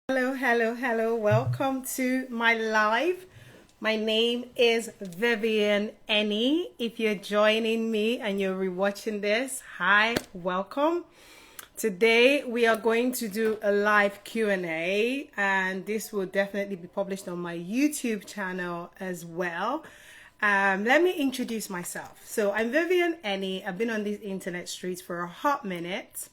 Hello, hello, hello. Welcome to my live. My name is Vivian Any. If you're joining me and you're rewatching this, hi, welcome. Today we are going to do a live Q&A, and this will definitely be published on my YouTube channel as well. Let me introduce myself. So I'm Vivian Any. I've been on these internet streets for a hot minute.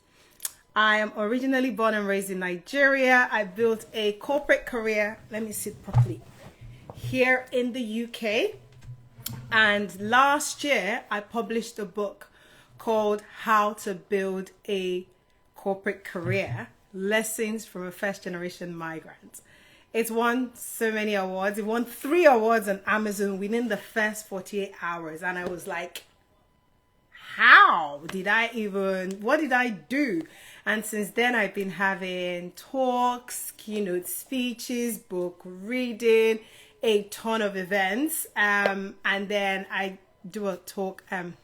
I am originally born and raised in Nigeria. I built a corporate career, let me sit properly, here in the UK. And last year, I published a book called How to Build a Corporate Career, Lessons from a First Generation Migrant. It's won so many awards. It won 3 awards on Amazon within the first 48 hours. And I was like, what did I do? And since then, I've been having talks, keynote speeches, book reading, a ton of events. And then I do a talk on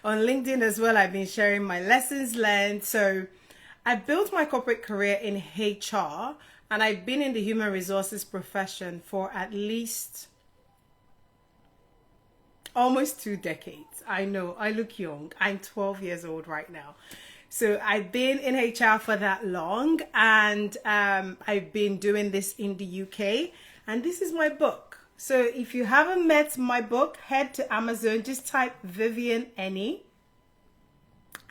LinkedIn as well. I've been sharing my lessons learned. So I built my corporate career in HR, and I've been in the human resources profession for at least almost 2 decades. I know, I look young. I'm 12 years old right now. So I've been in HR for that long, and I've been doing this in the UK, and this is my book. So if you haven't met my book, head to Amazon, just type Vivian Any,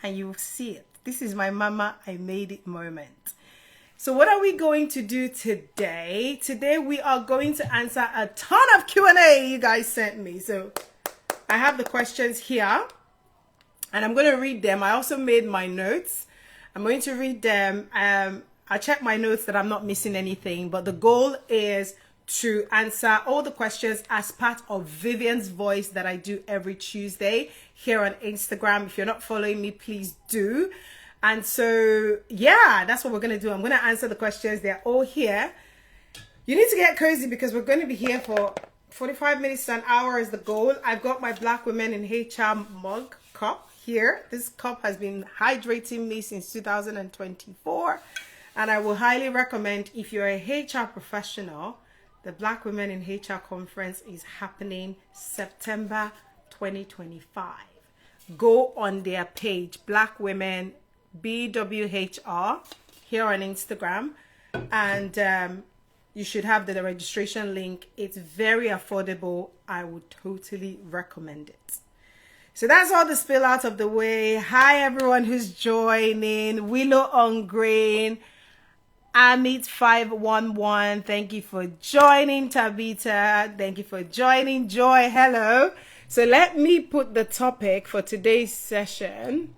and you'll see it. This is my mama, I made it moment. So what are we going to do today? Today we are going to answer a ton of Q&A you guys sent me. So I have the questions here, and I'm going to read them. I also made my notes. I'm going to read them. I check my notes that I'm not missing anything, but the goal is to answer all the questions as part of Vivian's Voice that I do every Tuesday here on Instagram. If you're not following me, please do. And so, yeah, that's what we're going to do. I'm going to answer the questions. They're all here. You need to get cozy because we're going to be here for 45 minutes to an hour is the goal. I've got my Black Women in HR mug cup here. This cup has been hydrating me since 2024. And I will highly recommend, if you're a HR professional, the Black Women in HR conference is happening September 2025. Go on their page, Black Women BWHR, here on Instagram. And you should have the registration link. It's very affordable. I would totally recommend it. So that's all the spill out of the way. Hi, everyone who's joining. Willow on Green. Amit511. Thank you for joining, Tabitha. Thank you for joining, Joy. Hello. So let me put the topic for today's session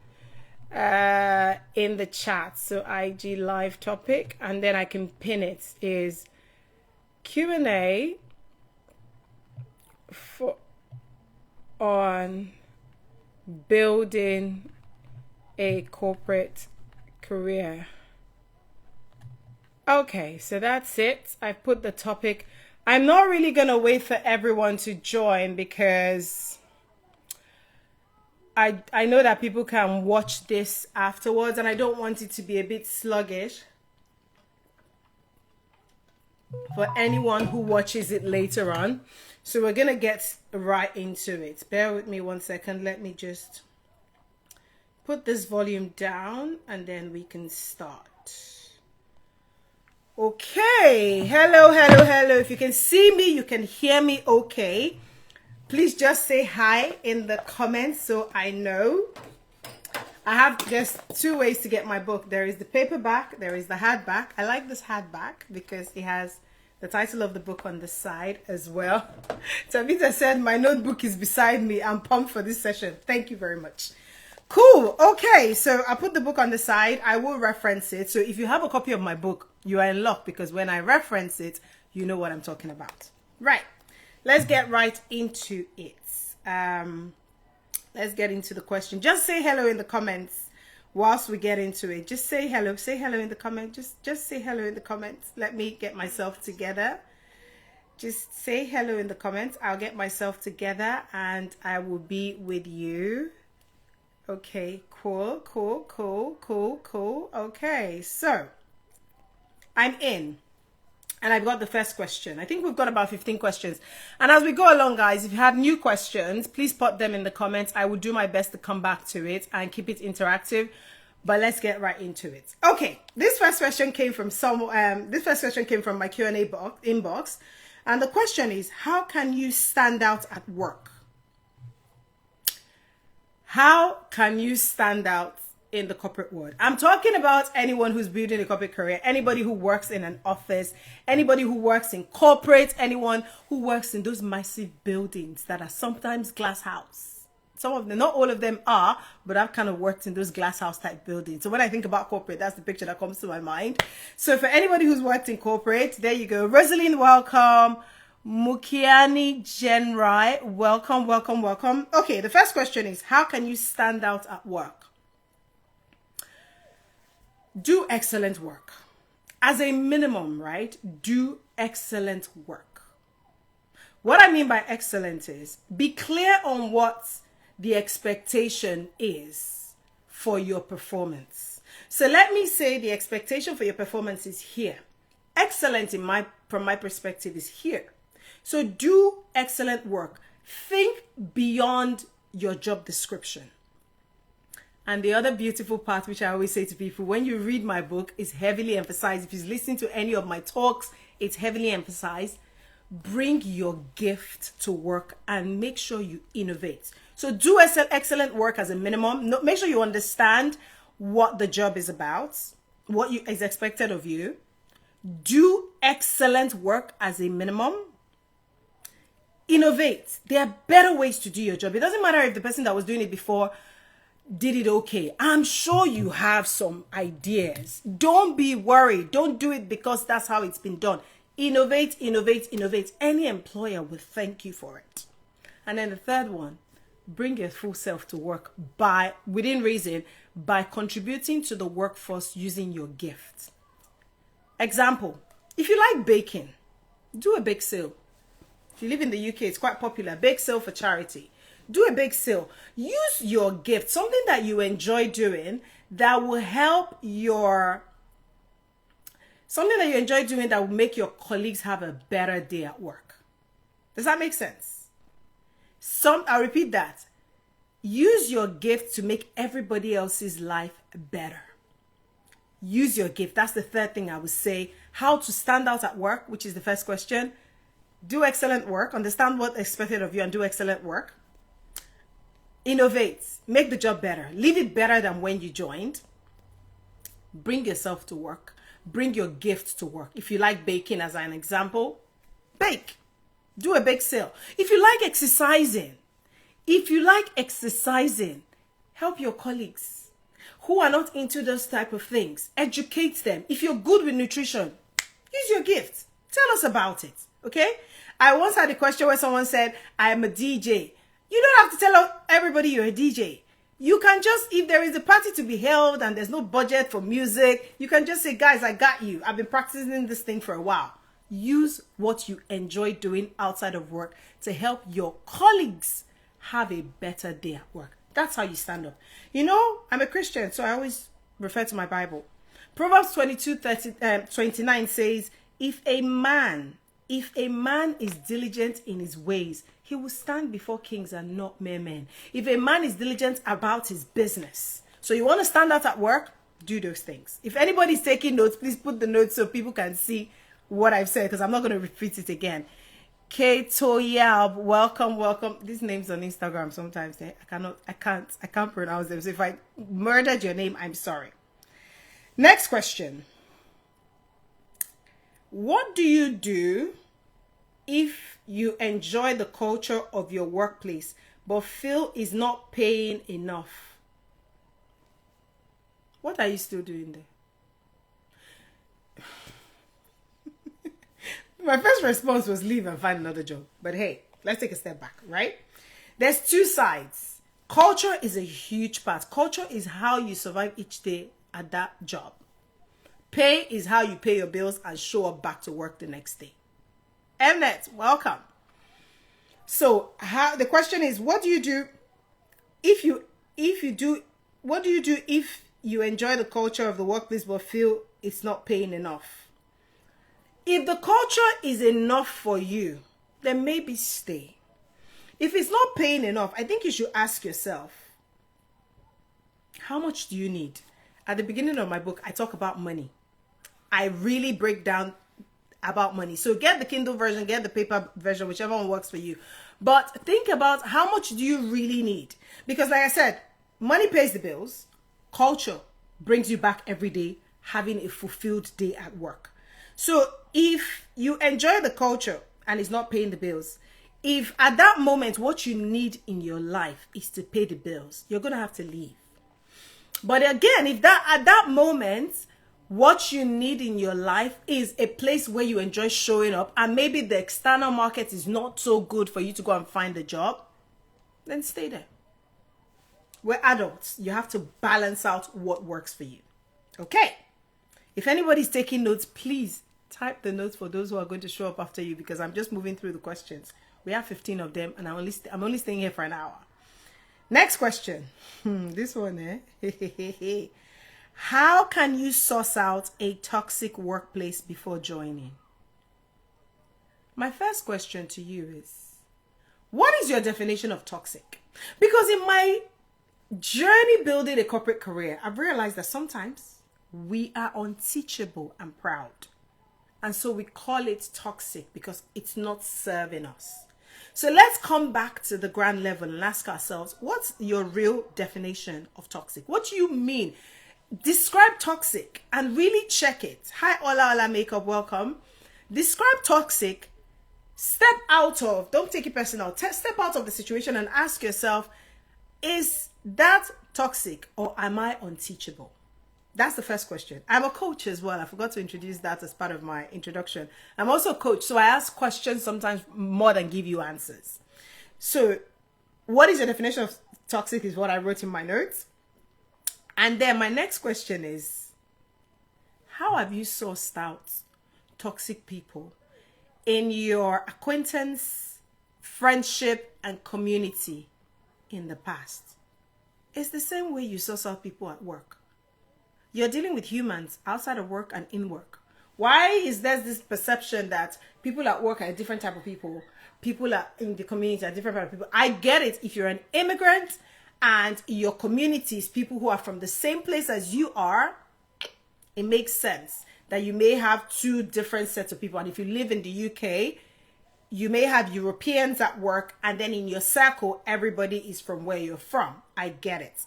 in the chat. So IG live topic, and then I can pin it, is Q&A on building a corporate career. Okay, so that's it. I've put the topic. I'm not really going to wait for everyone to join because I know that people can watch this afterwards, and I don't want it to be a bit sluggish for anyone who watches it later on. So we're going to get right into it. Bear with me 1 second. Let me just put this volume down, and then we can start. Okay. Hello, hello, hello. If you can see me, you can hear me okay. Please just say hi in the comments so I know. I have just 2 ways to get my book. There is the paperback, there is the hardback. I like this hardback because it has the title of the book on the side as well. Tabitha said my notebook is beside me. I'm pumped for this session. Thank you very much. Cool. Okay, so I put the book on the side. I will reference it. So if you have a copy of my book, you are in luck because when I reference it, you know what I'm talking about. Right. Let's get right into it. Let's get into the question. Just say hello in the comments whilst we get into it. Just say hello. Say hello in the comments. Just say hello in the comments. Let me get myself together. Just say hello in the comments. I'll get myself together and I will be with you. Okay, cool. Okay, so I'm in. And I've got the first question. I think we've got about 15 questions. And as we go along, guys, if you have new questions, please put them in the comments. I will do my best to come back to it and keep it interactive. But let's get right into it. Okay, this first question came from my Q&A inbox. And the question is, how can you stand out at work? How can you stand out in the corporate world? I'm talking about anyone who's building a corporate career, anybody who works in an office, anybody who works in corporate, anyone who works in those massive buildings that are sometimes glass house. Some of them, not all of them are, but I've kind of worked in those glass house type buildings. So when I think about corporate, that's the picture that comes to my mind. So for anybody who's worked in corporate, there you go. Rosalind, welcome. Mukiani Genrai, welcome, welcome, welcome. Okay, the first question is, how can you stand out at work? Do excellent work. As a minimum, right? Do excellent work. What I mean by excellent is, be clear on what the expectation is for your performance. So let me say the expectation for your performance is here. Excellent from my perspective is here. So do excellent work. Think beyond your job description. And the other beautiful part, which I always say to people, when you read my book, is heavily emphasized. If you listen to any of my talks, it's heavily emphasized. Bring your gift to work and make sure you innovate. So do excellent work as a minimum. Make sure you understand what the job is about, what is expected of you. Do excellent work as a minimum. Innovate. There are better ways to do your job. It doesn't matter if the person that was doing it before did it okay. I'm sure you have some ideas. Don't be worried. Don't do it because that's how it's been done. Innovate, innovate, innovate. Any employer will thank you for it. And then the third one, bring your full self to work within reason, by contributing to the workforce using your gift. Example, if you like baking, do a bake sale. If you live in the UK, it's quite popular. Bake sale for charity. Do a bake sale. Use your gift, something that you enjoy doing that will help something that you enjoy doing that will make your colleagues have a better day at work. Does that make sense? I'll repeat that. Use your gift to make everybody else's life better. Use your gift. That's the third thing I would say. How to stand out at work, which is the first question. Do excellent work. Understand what's expected of you and do excellent work. Innovate. Make the job better. Leave it better than when you joined. Bring yourself to work. Bring your gift to work. If you like baking, as an example, bake. Do a bake sale. If you like exercising, help your colleagues who are not into those type of things. Educate them. If you're good with nutrition, use your gift. Tell us about it. Okay? I once had a question where someone said, I'm a DJ. You don't have to tell everybody you're a DJ. You can just, if there is a party to be held and there's no budget for music, you can just say, guys, I got you. I've been practicing this thing for a while. Use what you enjoy doing outside of work to help your colleagues have a better day at work. That's how you stand up. You know, I'm a Christian, so I always refer to my Bible. Proverbs 29 says, if a man is diligent in his ways, he will stand before kings and not mere men. If a man is diligent about his business, so you want to stand out at work, do those things. If anybody's taking notes, please put the notes so people can see what I've said, because I'm not going to repeat it again. Kato Yab, welcome, welcome. These names on Instagram sometimes I can't pronounce them. So if I murdered your name, I'm sorry. Next question. What do you do if you enjoy the culture of your workplace but feel it's not paying enough? What are you still doing there? My first response was leave and find another job. But hey, let's take a step back, right? There's two sides. Culture is a huge part. Culture is how you survive each day at that job. Pay is how you pay your bills and show up back to work the next day. Mnet, welcome. So the question is, what do you do if you enjoy the culture of the workplace but feel it's not paying enough? If the culture is enough for you, then maybe stay. If it's not paying enough, I think you should ask yourself, how much do you need? At the beginning of my book, I talk about money. I really break down about money. So get the Kindle version, get the paper version, whichever one works for you. But think about how much do you really need? Because like I said, money pays the bills. Culture brings you back every day, having a fulfilled day at work. So if you enjoy the culture and it's not paying the bills, if at that moment what you need in your life is to pay the bills, you're going to have to leave. But again, if that at that moment, what you need in your life is a place where you enjoy showing up, and maybe the external market is not so good for you to go and find a job, then stay there. We're adults. You have to balance out what works for you. Okay. If anybody's taking notes, please type the notes for those who are going to show up after you, because I'm just moving through the questions. We have 15 of them, and I'm only staying here for an hour. Next question. This one, eh? How can you suss out a toxic workplace before joining? My first question to you is, what is your definition of toxic? Because in my journey building a corporate career, I've realized that sometimes we are unteachable and proud. And so we call it toxic because it's not serving us. So let's come back to the ground level and ask ourselves, what's your real definition of toxic? What do you mean? Describe toxic and really check it. Hi, Ola Makeup, welcome. Describe toxic. Step out of, don't take it personal. Step out of the situation and ask yourself, is that toxic or am I unteachable? That's the first question. I'm a coach as well. I forgot to introduce that as part of my introduction. I'm also a coach, so I ask questions sometimes more than give you answers. So what is your definition of toxic is what I wrote in my notes. And then my next question is, how have you sourced out toxic people in your acquaintance, friendship, and community in the past? It's the same way you source out people at work. You're dealing with humans outside of work and in work. Why is there this perception that people at work are a different type of people? People are in the community are different type of people. I get it. If you're an immigrant and your community is people who are from the same place as you are, it makes sense that you may have two different sets of people. And if you live in the UK, you may have Europeans at work, and then in your circle, everybody is from where you're from. I get it.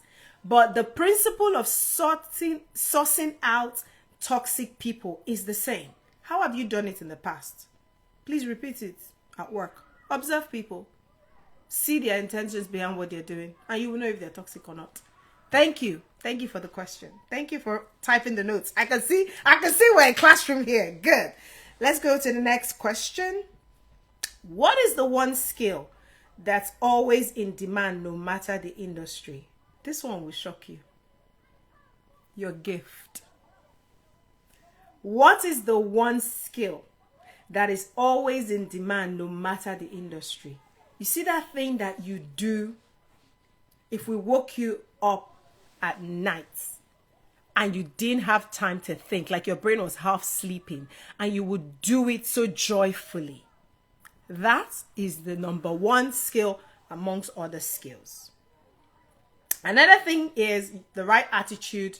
But the principle of sourcing out toxic people is the same. How have you done it in the past? Please repeat it at work. Observe people. See their intentions behind what they're doing, and you will know if they're toxic or not. Thank you. Thank you for the question. Thank you for typing the notes. I can see we're in classroom here. Good. Let's go to the next question. What is the one skill that's always in demand no matter the industry? This one will shock you. Your gift. What is the one skill that is always in demand no matter the industry? You see that thing that you do if we woke you up at night and you didn't have time to think, like your brain was half sleeping, and you would do it so joyfully. That is the number one skill amongst other skills. Another thing is the right attitude.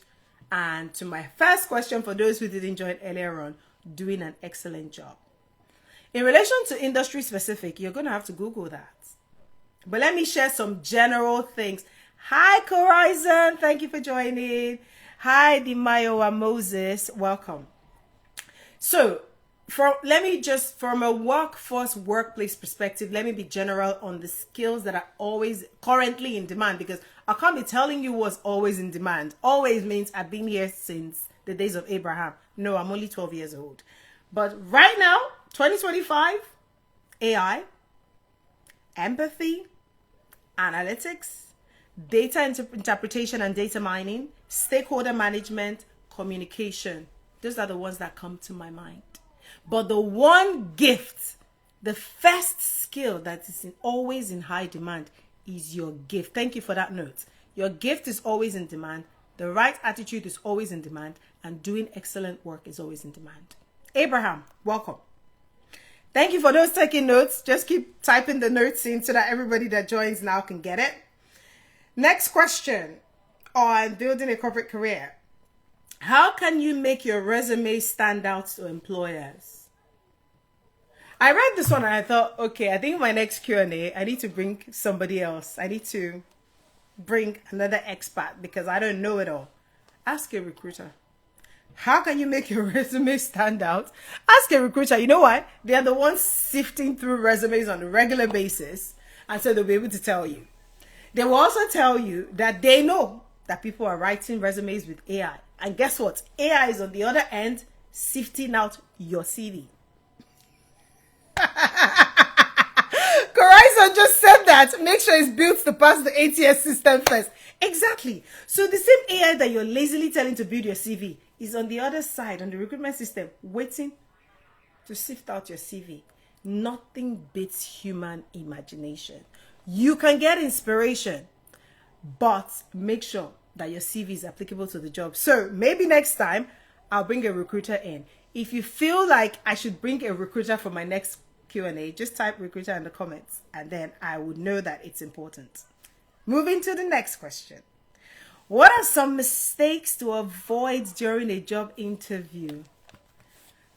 And to my first question, for those who didn't join earlier on, doing an excellent job. In relation to industry specific, you're going to have to Google that. But let me share some general things. Hi, Corizon. Thank you for joining. Hi, Dimayowa Moses. Welcome. So, from a workplace perspective, let me be general on the skills that are always currently in demand, because I can't be telling you what's always in demand. Always means I've been here since the days of Abraham. No, I'm only 12 years old. But right now, 2025, AI, empathy, analytics, data interpretation and data mining, stakeholder management, communication. Those are the ones that come to my mind. But the one gift, the first skill that is always in high demand is your gift. Thank you for that note. Your gift is always in demand. The right attitude is always in demand. And doing excellent work is always in demand. Abraham, welcome. Thank you for those taking notes. Just keep typing the notes in so that everybody that joins now can get it. Next question on building a corporate career. How can you make your resume stand out to employers? I read this one and I thought, okay, I think my next Q&A, I need to bring somebody else. I need to bring another expert because I don't know it all. Ask a recruiter. How can you make your resume stand out? Ask a recruiter. You know what? They're the ones sifting through resumes on a regular basis, and so they'll be able to tell you. They will also tell you that they know that people are writing resumes with AI. And guess what? AI is on the other end sifting out your CV. Corizon just said that. Make sure it's built to pass the ATS system first. Exactly. So the same AI that you're lazily telling to build your CV is on the other side, on the recruitment system, waiting to sift out your CV. Nothing beats human imagination. You can get inspiration, but make sure that your CV is applicable to the job. So maybe next time I'll bring a recruiter in. If you feel like I should bring a recruiter for my next Q&A, just type recruiter in the comments and then I would know that it's important. Moving to the next question. What are some mistakes to avoid during a job interview?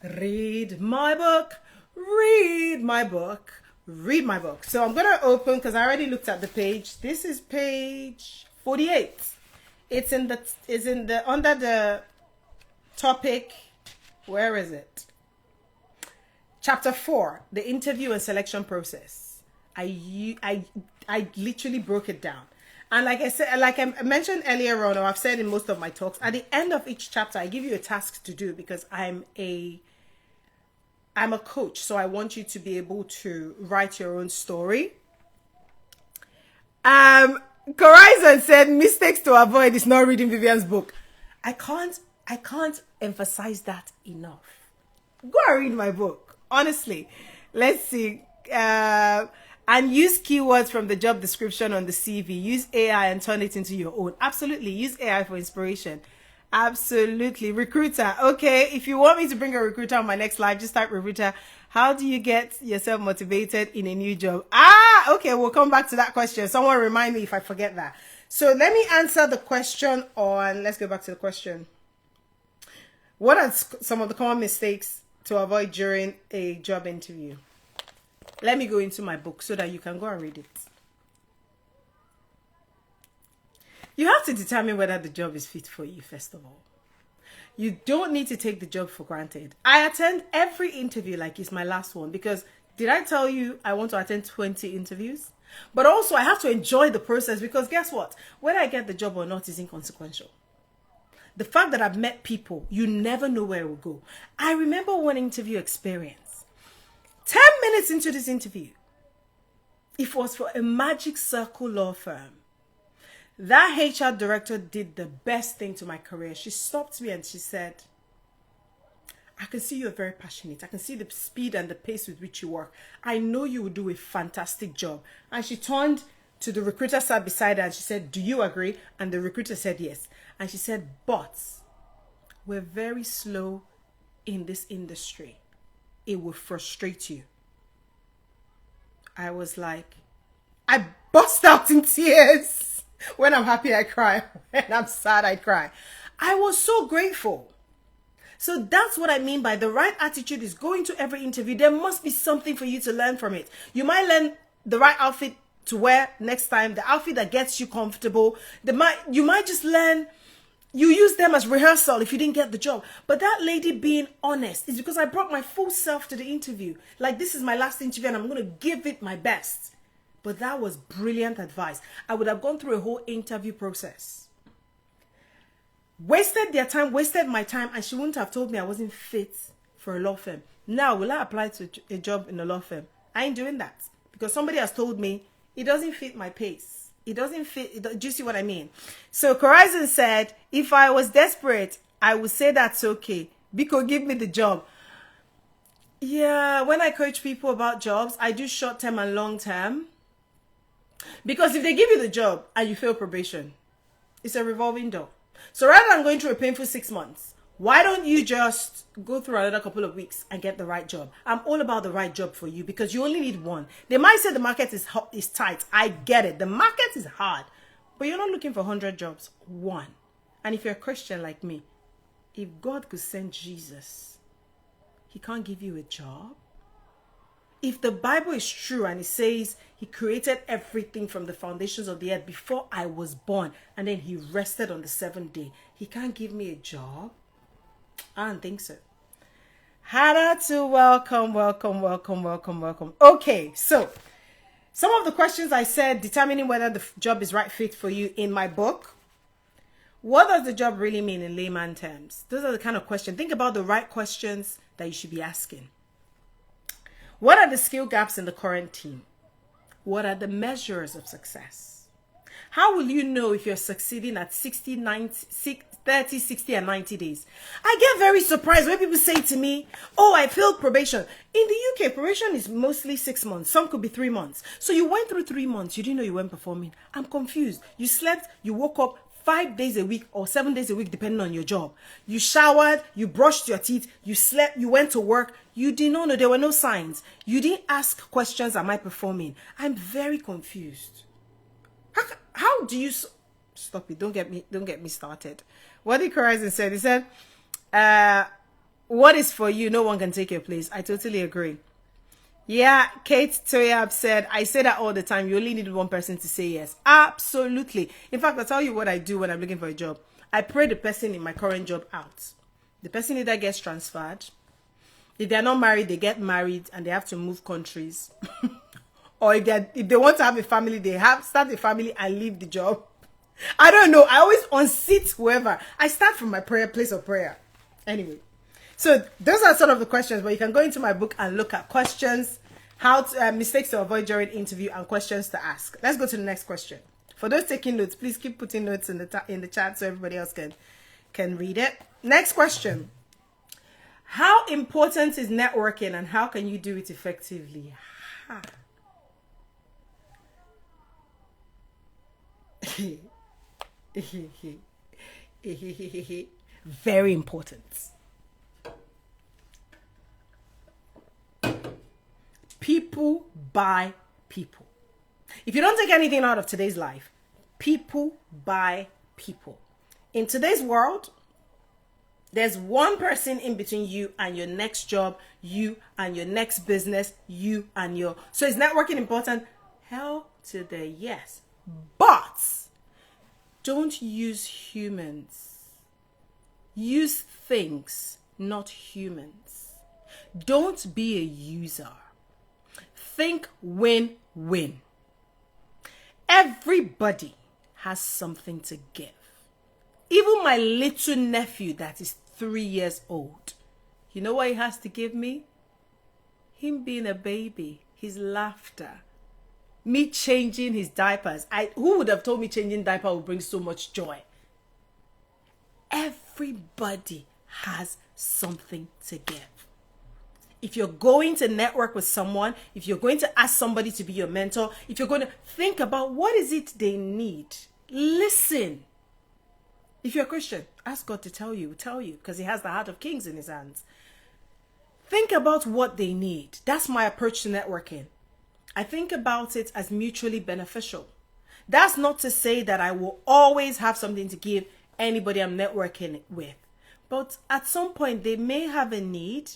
Read my book. Read my book. Read my book. So I'm going to open because I already looked at the page. This is page 48. It's in the under the topic. Where is it? Chapter 4, the interview and selection process. I literally broke it down. And like I said, like I mentioned earlier on, or I've said in most of my talks, at the end of each chapter, I give you a task to do because I'm a coach. So I want you to be able to write your own story. Corizon said mistakes to avoid is not reading Vivian's book. I can't emphasize that enough. Go and read my book. Honestly, let's see. And use keywords from the job description on the CV. Use AI and turn it into your own. Absolutely. Use AI for inspiration. Absolutely. Recruiter. Okay. If you want me to bring a recruiter on my next live, just type recruiter. How do you get yourself motivated in a new job? Okay. We'll come back to that question. Someone remind me if I forget that. So let me answer the question on, let's go back to the question. What are some of the common mistakes to avoid during a job interview? Let me go into my book so that you can go and read it. You have to determine whether the job is fit for you, first of all. You don't need to take the job for granted. I attend every interview like it's my last one because did I tell you I want to attend 20 interviews? But also I have to enjoy the process because guess what? Whether I get the job or not is inconsequential. The fact that I've met people, you never know where it will go. I remember one interview experience. 10 minutes into this interview, it was for a Magic Circle law firm. That HR director did the best thing to my career. She stopped me and she said, I can see you're very passionate. I can see the speed and the pace with which you work. I know you will do a fantastic job. And she turned to the recruiter sat beside her and she said, do you agree? And the recruiter said yes. And she said, but we're very slow in this industry. It will frustrate you. I was like, I burst out in tears. When I'm happy, I cry. When I'm sad, I cry. I was so grateful. So that's what I mean by the right attitude is going to every interview. There must be something for you to learn from it. You might learn the right outfit to wear next time, the outfit that gets you comfortable. You might just learn, you use them as rehearsal if you didn't get the job. But that lady being honest is because I brought my full self to the interview. Like, this is my last interview and I'm going to give it my best. But that was brilliant advice. I would have gone through a whole interview process. Wasted their time, wasted my time, and she wouldn't have told me I wasn't fit for a law firm. Now, will I apply to a job in a law firm? I ain't doing that. Because somebody has told me it doesn't fit my pace. It doesn't fit. Do you see what I mean? So Corizon said, if I was desperate, I would say that's okay. Biko, give me the job. Yeah, when I coach people about jobs, I do short-term and long-term. Because if they give you the job and you fail probation, it's a revolving door. So rather than going through a painful 6 months Why don't you just go through another couple of weeks and get the right job? I'm all about the right job for you because you only need one. They might say the market is hot, is tight. I get it. The market is hard. But you're not looking for 100 jobs. One. And if you're a Christian like me, if God could send Jesus, he can't give you a job? If the Bible is true and it says he created everything from the foundations of the earth before I was born and then he rested on the seventh day, he can't give me a job? I don't think so. Hannah to welcome. Okay, so some of the questions I said, determining whether the job is right fit for you in my book. What does the job really mean in layman terms? Those are the kind of questions. Think about the right questions that you should be asking. What are the skill gaps in the current team? What are the measures of success? How will you know if you're succeeding at 60, 90, 30, 60, and 90 days? I get very surprised when people say to me, oh, I failed probation. In the UK, probation is mostly 6 months. Some could be 3 months. So you went through 3 months. You didn't know you weren't performing. I'm confused. You slept, you woke up 5 days a week or 7 days a week, depending on your job. You showered, you brushed your teeth, you slept, you went to work. You did not know, there were no signs. You didn't ask questions, am I performing? I'm very confused. How do you... Stop it, don't get me started. What did Horizon said? He said, what is for you, no one can take your place. I totally agree. Yeah, Kate Toyab said, I say that all the time. You only need one person to say yes. Absolutely. In fact, I'll tell you what I do when I'm looking for a job. I pray the person in my current job out. The person either gets transferred. If they're not married, they get married and they have to move countries. Or if they want to have a family, they start a family and leave the job. I don't know. I always unseat whoever. I start from my place of prayer. Anyway. So those are sort of the questions, but you can go into my book and look at questions, mistakes to avoid during interview and questions to ask. Let's go to the next question. For those taking notes, please keep putting notes in the chat so everybody else can read it. Next question. How important is networking and how can you do it effectively? Very important. People buy people. If you don't take anything out of today's life, people buy people. In today's world, there's one person in between you and your next job, you and your next business, you and your... So is networking important? Hell to the yes. But don't use humans. Use things, not humans. Don't be a user. Think win-win. Everybody has something to give. Even my little nephew that is 3 years old. You know what he has to give me? Him being a baby, his laughter, me changing his diapers. Who would have told me changing diaper would bring so much joy? Everybody has something to give. If you're going to network with someone, if you're going to ask somebody to be your mentor, if you're going to think about what is it they need, listen. If you're a Christian, ask God to tell you, because he has the heart of kings in his hands. Think about what they need. That's my approach to networking. I think about it as mutually beneficial. That's not to say that I will always have something to give anybody I'm networking with. But at some point, they may have a need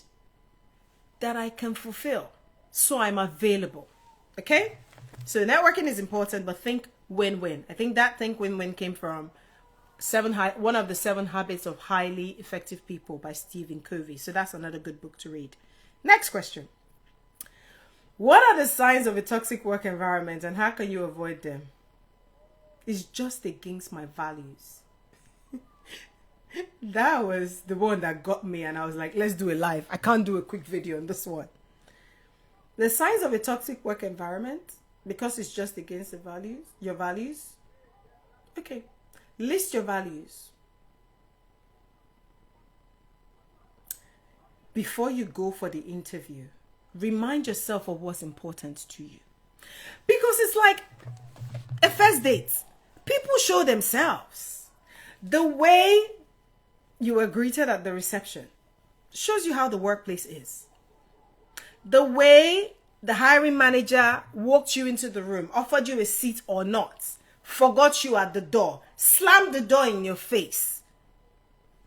that I can fulfill. So I'm available. Okay? So networking is important, but think win-win. I think that think win-win came from one of the 7 Habits of Highly Effective People by Stephen Covey. So that's another good book to read. Next question. What are the signs of a toxic work environment and how can you avoid them? It's just against my values. That was the one that got me and I was like, let's do a live. I can't do a quick video on this one. The signs of a toxic work environment, because it's just against the values, your values. Okay, list your values. Before you go for the interview, remind yourself of what's important to you. Because it's like a first date. People show themselves. The way You were greeted at the reception. Shows you how the workplace is. The way the hiring manager walked you into the room, offered you a seat or not, forgot you at the door, slammed the door in your face,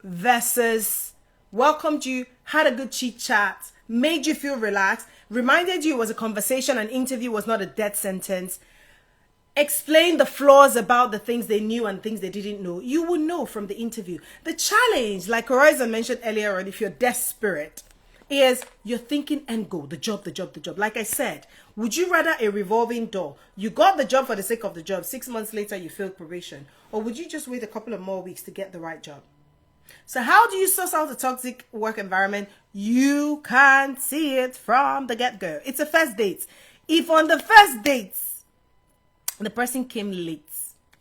versus welcomed you, had a good chit chat, made you feel relaxed, reminded you it was a conversation, an interview was not a death sentence, explained the flaws about the things they knew and things they didn't know. You will know from the interview. The challenge, like Horizon mentioned earlier on, if you're desperate, is you're thinking end goal, the job. Like I said, would you rather a revolving door? You got the job for the sake of the job. 6 months later, you failed probation. Or would you just wait a couple of more weeks to get the right job? So how do you suss out a toxic work environment? You can't see it from the get-go. It's a first date. If on the first date, the person came late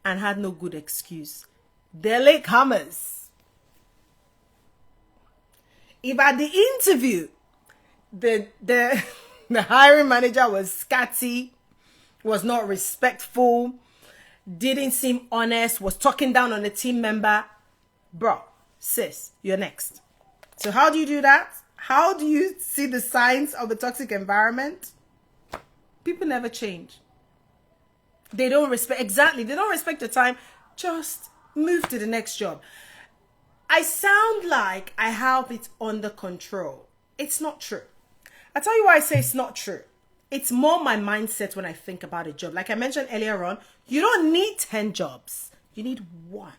and had no good excuse, they're latecomers. If at the interview, the hiring manager was scatty, was not respectful, didn't seem honest, was talking down on a team member, bro, sis, you're next. So how do you do that? How do you see the signs of a toxic environment? People never change. They don't respect, exactly, they don't respect your time. Just move to the next job. I sound like I have it under control. It's not true. I'll tell you why I say it's not true. It's more my mindset when I think about a job. Like I mentioned earlier on, you don't need 10 jobs. You need one.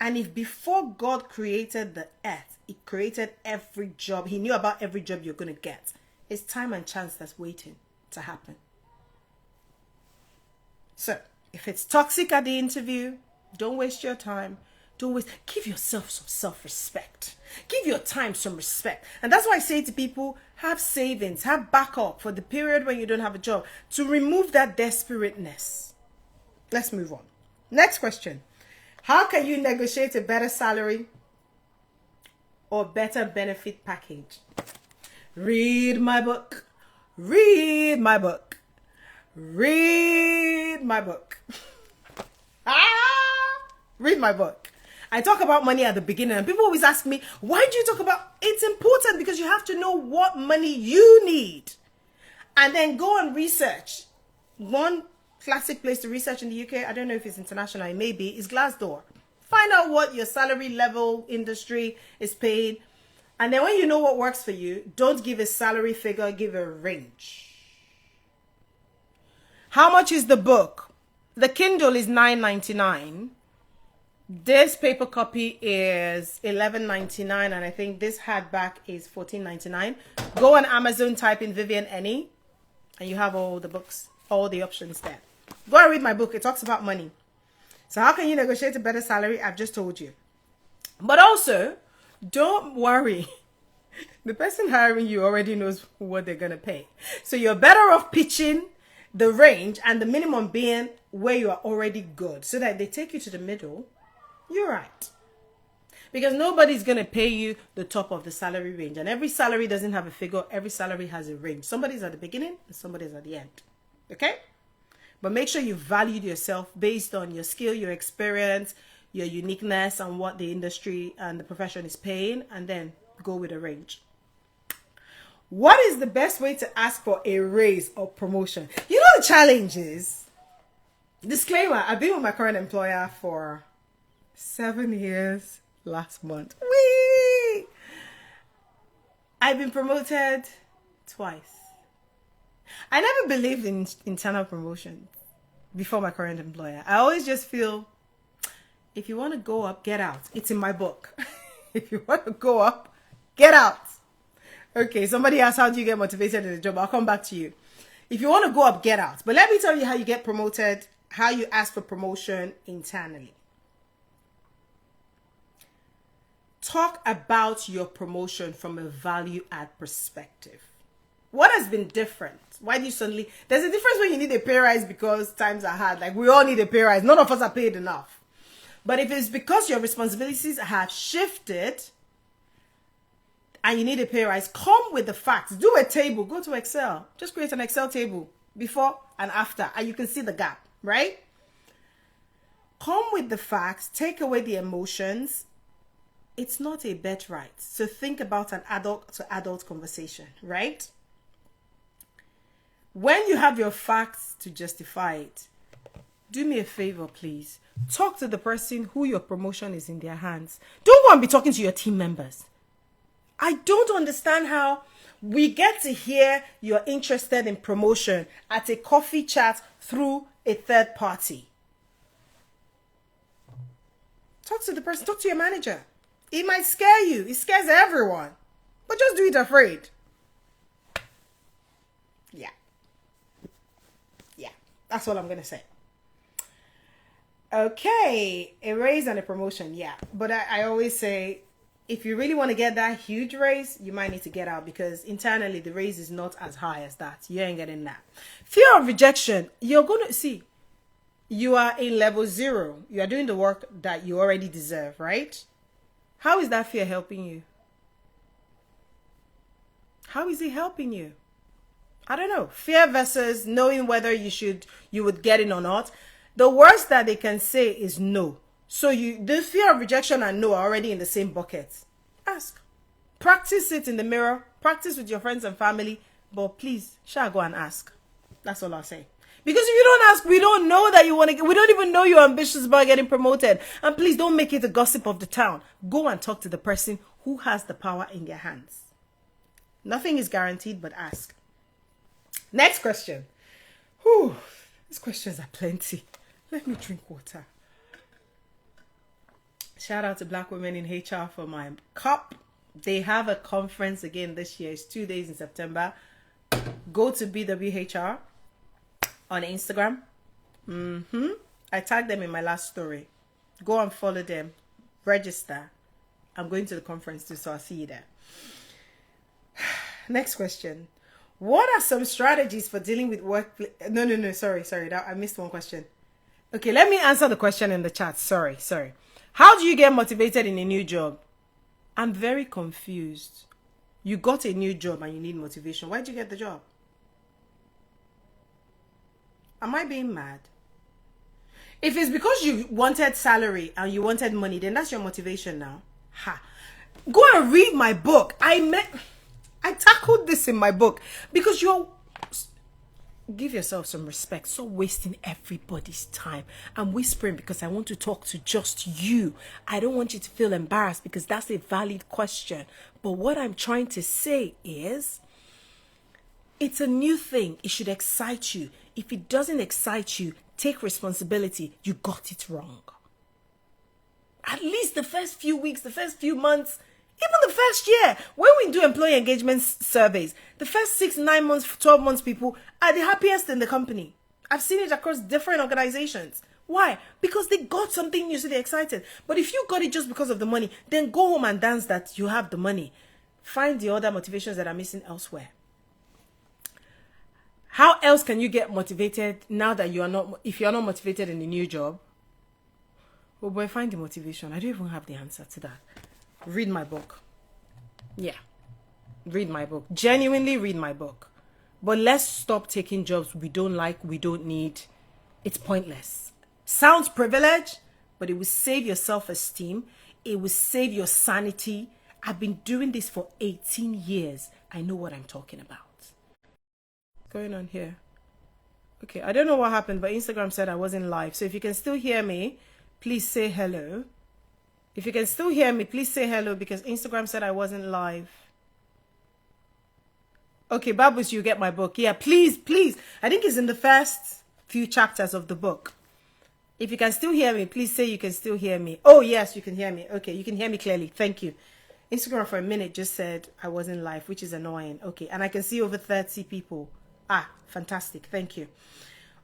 And if before God created the earth, He created every job, He knew about every job you're going to get. It's time and chance that's waiting to happen. So, if it's toxic at the interview, don't waste your time. Give yourself some self-respect. Give your time some respect. And that's why I say to people, have savings, have backup for the period when you don't have a job to remove that desperateness. Let's move on. Next question. How can you negotiate a better salary or better benefit package? Read my book. Read my book. Read my book. Read my book. I talk about money at the beginning and people always ask me, why do you talk about it's important? Because you have to know what money you need and then go and research. One classic place to research in the UK, I don't know if it's international, it may be, is Glassdoor. Find out what your salary level industry is paying. And then when you know what works for you, don't give a salary figure, give a range. How much is the book? The Kindle is $9.99. This paper copy is $11.99, and I think this hardback is $14.99. Go on Amazon, type in Vivian Any, and you have all the books, all the options there. Go and read my book. It talks about money. So how can you negotiate a better salary? I've just told you. But also, don't worry. The person hiring you already knows what they're going to pay. So you're better off pitching the range and the minimum being where you are already good, so that they take you to the middle. You're right. Because nobody's going to pay you the top of the salary range. And every salary doesn't have a figure. Every salary has a range. Somebody's at the beginning and somebody's at the end. Okay? But make sure you valued yourself based on your skill, your experience, your uniqueness, and what the industry and the profession is paying. And then go with a range. What is the best way to ask for a raise or promotion? You know the challenge is, disclaimer, I've been with my current employer for 7 years last month. Whee! I've been promoted twice. I never believed in internal promotion before my current employer. I always just feel, if you want to go up, get out. It's in my book. If you want to go up, get out. Okay, somebody asked, how do you get motivated in a job? I'll come back to you. If you want to go up, get out. But let me tell you how you get promoted, how you ask for promotion internally. Talk about your promotion from a value add perspective. What has been different? Why do you suddenly... There's a difference when you need a pay rise because times are hard. Like, we all need a pay rise. None of us are paid enough. But if it's because your responsibilities have shifted and you need a pay rise, come with the facts. Do a table. Go to Excel. Just create an Excel table before and after, and you can see the gap, right? Come with the facts. Take away the emotions. it's not a birthright. So think about an adult to adult conversation, right? When you have your facts to justify it, do me a favor, please. Talk to the person who your promotion is in their hands. Don't go and be talking to your team members. I don't understand how we get to hear you're interested in promotion at a coffee chat through a third party. Talk to the person, talk to your manager. It might scare you. It scares everyone. But just do it afraid. Yeah. Yeah. That's all I'm going to say. Okay. A raise and a promotion. Yeah. But I always say, if you really want to get that huge raise, you might need to get out, because internally the raise is not as high as that. You ain't getting that. Fear of rejection. You're going to see, you are in level 0. You are doing the work that you already deserve, right? How is that fear helping you? How is it helping you? I don't know. Fear versus knowing whether you would get in or not. The worst that they can say is no. So the fear of rejection and no are already in the same bucket. Ask. Practice it in the mirror. Practice with your friends and family. But please, shall go and ask. That's all I'll say. Because if you don't ask, we don't know that you want to get, we don't even know you're ambitious about getting promoted. And please don't make it a gossip of the town. Go and talk to the person who has the power in their hands. Nothing is guaranteed, but ask. Next question. Whew, these questions are plenty. Let me drink water. Shout out to Black Women in HR for my cup. They have a conference again this year. It's 2 days in September. Go to BWHR on Instagram. I tagged them in my last story. Go and follow them. Register. I'm going to the conference too, so I'll see you there. Next question. What are some strategies for dealing with workplace? No. Sorry. I missed one question. Okay, let me answer the question in the chat. Sorry. How do you get motivated in a new job? I'm very confused. You got a new job and you need motivation. Why'd you get the job? Am I being mad? If it's because you wanted salary and you wanted money, then that's your motivation now. Go and read my book. I tackled this in my book because give yourself some respect. Stop wasting everybody's time. I'm whispering because I want to talk to just you. I don't want you to feel embarrassed because that's a valid question. But what I'm trying to say is, it's a new thing. It should excite you. If it doesn't excite you, take responsibility. You got it wrong. At least the first few weeks, the first few months, even the first year, when we do employee engagement surveys, the first 6, 9 months, 12 months, people are the happiest in the company. I've seen it across different organizations. Why? Because they got something new, so they're excited. But if you got it just because of the money, then go home and dance that you have the money. Find the other motivations that are missing elsewhere. How else can you get motivated now that if you're not motivated in a new job? Oh boy, find the motivation. I don't even have the answer to that. Read my book. Yeah. Read my book. Genuinely read my book. But let's stop taking jobs we don't like, we don't need. It's pointless. Sounds privileged, but it will save your self-esteem. It will save your sanity. I've been doing this for 18 years. I know what I'm talking about. What's going on here? Okay, I don't know what happened, but Instagram said I wasn't live. So if you can still hear me, please say hello. If you can still hear me, please say hello, because Instagram said I wasn't live. Okay, Babus, you get my book. Yeah, please. I think it's in the first few chapters of the book. If you can still hear me, please say you can still hear me. Oh, yes, you can hear me. Okay, you can hear me clearly. Thank you. Instagram for a minute just said I wasn't live, which is annoying. Okay, and I can see over 30 people. Fantastic. Thank you.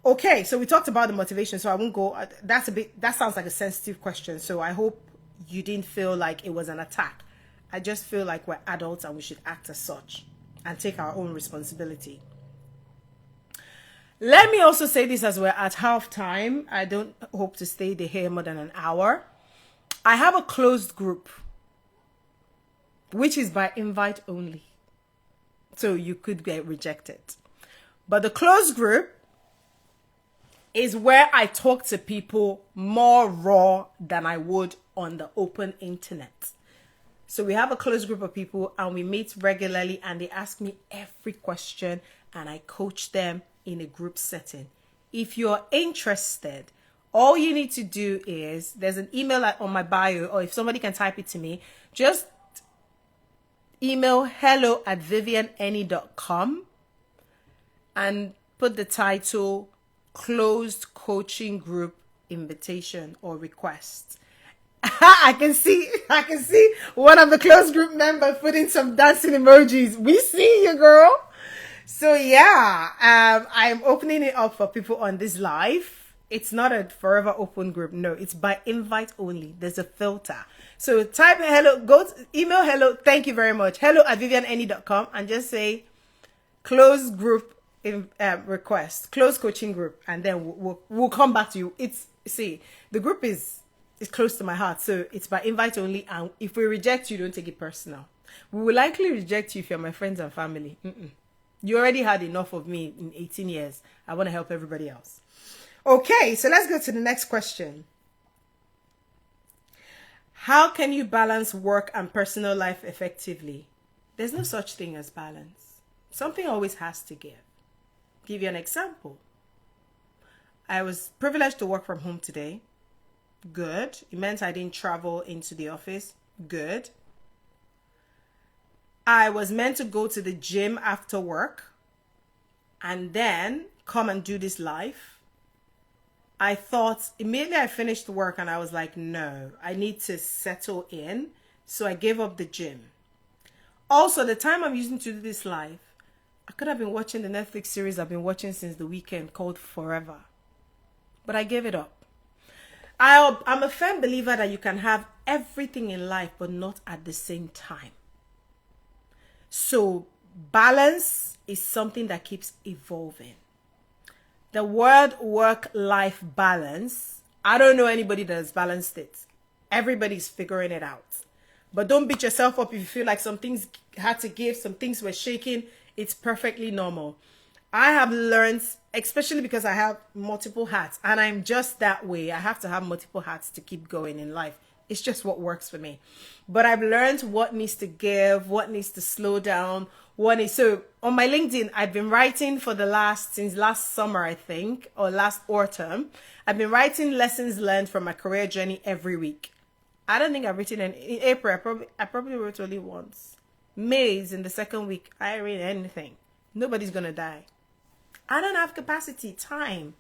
Okay, so we talked about the motivation, so I won't go. That sounds like a sensitive question, so I hope you didn't feel like it was an attack. I just feel like we're adults and we should act as such and take our own responsibility. Let me also say this as we're at half time. I don't hope to stay here more than an hour. I have a closed group, which is by invite only. So you could get rejected. But the closed group is where I talk to people more raw than I would on the open internet. So we have a close group of people and we meet regularly and they ask me every question and I coach them in a group setting. If you're interested, all you need to do is, there's an email on my bio, or if somebody can type it to me, just email hello@vivianany.com and put the title Closed Coaching Group Invitation or Request. I can see one of the closed group members putting some dancing emojis. We see you, girl. So yeah, I'm opening it up for people on this live. It's not a forever open group. No, it's by invite only. There's a filter. So type hello, go to email hello. Thank you very much. hello@vivianany.com and just say closed group request, closed coaching group, and then we'll come back to you. The group is close to my heart, so it's by invite only. And if we reject you, don't take it personal. We will likely reject you if you're my friends and family. You already had enough of me in 18 years. I want to help everybody else. Okay, so let's go to the next question. How can you balance work and personal life effectively? There's no such thing as balance. Something always has to give. Give you an example. I was privileged to work from home today. Good. It meant I didn't travel into the office. Good. I was meant to go to the gym after work and then come and do this live. I thought immediately I finished work and I was like, no, I need to settle in. So I gave up the gym. Also, the time I'm using to do this live, I could have been watching the Netflix series I've been watching since the weekend called Forever. But I gave it up. I'm a firm believer that you can have everything in life, but not at the same time. So balance is something that keeps evolving. The word work-life balance, I don't know anybody that has balanced it. Everybody's figuring it out. But don't beat yourself up if you feel like some things had to give, some things were shaking. It's perfectly normal. I have learned, especially because I have multiple hats, and I'm just that way. I have to have multiple hats to keep going in life. It's just what works for me. But I've learned what needs to give, what needs to slow down. So on my LinkedIn, I've been writing since last summer, I think, or last autumn. I've been writing lessons learned from my career journey every week. I don't think I've written in April. I probably wrote only once. May is in the second week. I read anything. Nobody's going to die. I don't have capacity, time.